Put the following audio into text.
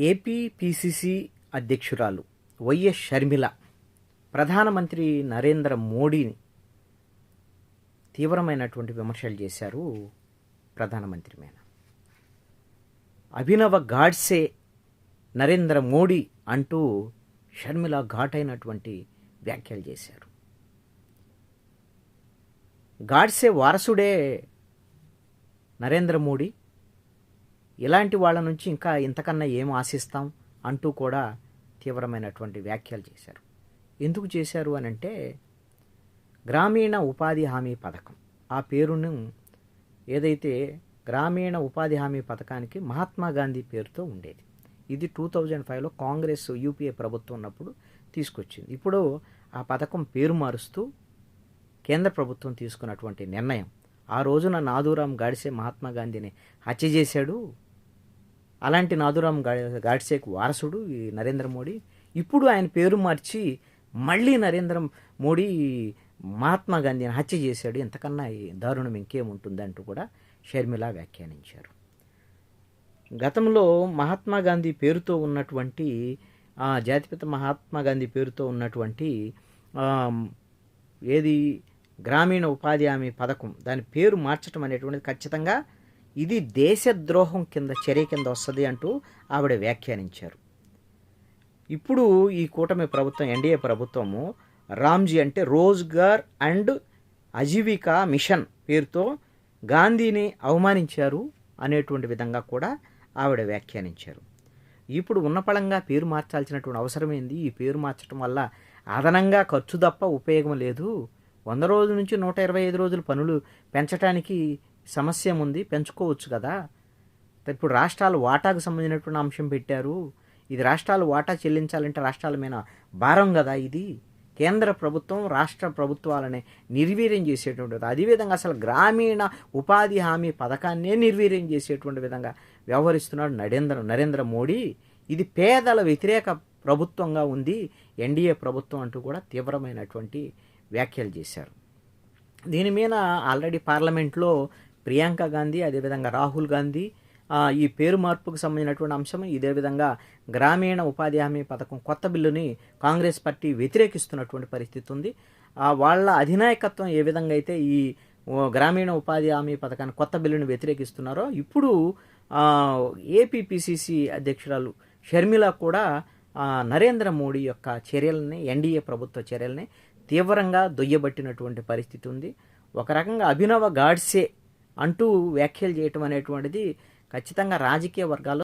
AP PCC అధ్యక్షురాలు YS Sharmila ప్రధానమంత్రి నరేంద్ర మోడీని తీవ్రమైనటువంటి విమర్శలు చేశారు. ప్రధానమంత్రి మీద అభినవ గాడ్సే నరేంద్ర మోడీ అంటూ షర్మిల ఘాటైనటువంటి వ్యాఖ్యలు చేశారు. గాడ్సే వారసుడే నరేంద్ర మోడీ, ఇలాంటి వాళ్ళ నుంచి ఇంకా ఇంతకన్నా ఏం ఆశిస్తాం అంటూ కూడా తీవ్రమైనటువంటి వ్యాఖ్యలు చేశారు. ఎందుకు చేశారు అని అంటే, గ్రామీణ ఉపాధి హామీ పథకం ఆ పేరును ఏదైతే గ్రామీణ ఉపాధి హామీ పథకానికి మహాత్మా గాంధీ పేరుతో ఉండేది. ఇది 2005లో కాంగ్రెస్ యూపీఏ ప్రభుత్వం ఉన్నప్పుడు తీసుకొచ్చింది. ఇప్పుడు ఆ పథకం పేరు మారుస్తూ కేంద్ర ప్రభుత్వం తీసుకున్నటువంటి నిర్ణయం. ఆ రోజున నాథూరాం గాడ్సే మహాత్మా గాంధీని హత్య చేశాడు. అలాంటి నాథూరాం గాడ్సేకు వారసుడు ఈ నరేంద్ర మోడీ. ఇప్పుడు ఆయన పేరు మార్చి మళ్ళీ నరేంద్ర మోడీ మహాత్మా గాంధీని హత్య చేశాడు, ఇంతకన్నా దారుణం ఇంకేముంటుందంటూ కూడా షర్మిల వ్యాఖ్యానించారు. గతంలో మహాత్మా గాంధీ పేరుతో ఉన్నటువంటి జాతిపిత మహాత్మా గాంధీ పేరుతో ఉన్నటువంటి ఏది గ్రామీణ ఉపాధి హామీ పథకం, దాని పేరు మార్చడం అనేటువంటిది ఖచ్చితంగా ఇది దేశద్రోహం కింద చర్య కింద వస్తుంది అంటూ ఆవిడ వ్యాఖ్యానించారు. ఇప్పుడు ఈ కూటమి ప్రభుత్వం, ఎన్డీఏ ప్రభుత్వము రామ్జీ అంటే రోజ్గార్ అండ్ అజీవికా మిషన్ పేరుతో గాంధీని అవమానించారు అనేటువంటి విధంగా కూడా ఆవిడ వ్యాఖ్యానించారు. ఇప్పుడు ఉన్నపళంగా పేరు మార్చాల్సినటువంటి అవసరమైంది. ఈ పేరు మార్చడం వల్ల అదనంగా ఖర్చు తప్ప ఉపయోగం లేదు. 100 రోజుల నుంచి 125 రోజులు పనులు పెంచడానికి సమస్య ఉంది, పెంచుకోవచ్చు కదా. ఇప్పుడు రాష్ట్రాలు వాటాకు సంబంధించినటువంటి అంశం పెట్టారు. ఇది రాష్ట్రాలు వాటా చెల్లించాలంటే రాష్ట్రాల మీద భారం కదా. ఇది కేంద్ర ప్రభుత్వం రాష్ట్ర ప్రభుత్వాలనే నిర్వీర్యం చేసేటువంటిది. అదేవిధంగా అసలు గ్రామీణ ఉపాధి హామీ పథకాన్నే నిర్వీర్యం చేసేటువంటి విధంగా వ్యవహరిస్తున్నాడు నరేంద్ర మోడీ. ఇది పేదల వ్యతిరేక ప్రభుత్వంగా ఉంది ఎన్డీఏ ప్రభుత్వం అంటూ కూడా తీవ్రమైనటువంటి వ్యాఖ్యలు చేశారు. దీని మీద ఆల్రెడీ పార్లమెంట్లో ప్రియాంక గాంధీ, అదేవిధంగా రాహుల్ గాంధీ ఈ పేరు మార్పుకు సంబంధించినటువంటి అంశం, ఇదే విధంగా గ్రామీణ ఉపాధి హామీ పథకం కొత్త బిల్లుని కాంగ్రెస్ పార్టీ వ్యతిరేకిస్తున్నటువంటి పరిస్థితి ఉంది. వాళ్ళ అధినాయకత్వం ఏ విధంగా అయితే ఈ గ్రామీణ ఉపాధి హామీ పథకాన్ని కొత్త బిల్లుని వ్యతిరేకిస్తున్నారో, ఇప్పుడు ఏపీపీసీసీ అధ్యక్షురాలు షర్మిల కూడా నరేంద్ర మోడీ యొక్క చర్యలని, ఎన్డీఏ ప్రభుత్వ చర్యలని తీవ్రంగా దొయ్యబట్టినటువంటి పరిస్థితి ఉంది. ఒక రకంగా అభినవ గాడ్సే అంటూ వ్యాఖ్యలు చేయటం అనేటువంటిది ఖచ్చితంగా రాజకీయ వర్గాల్లో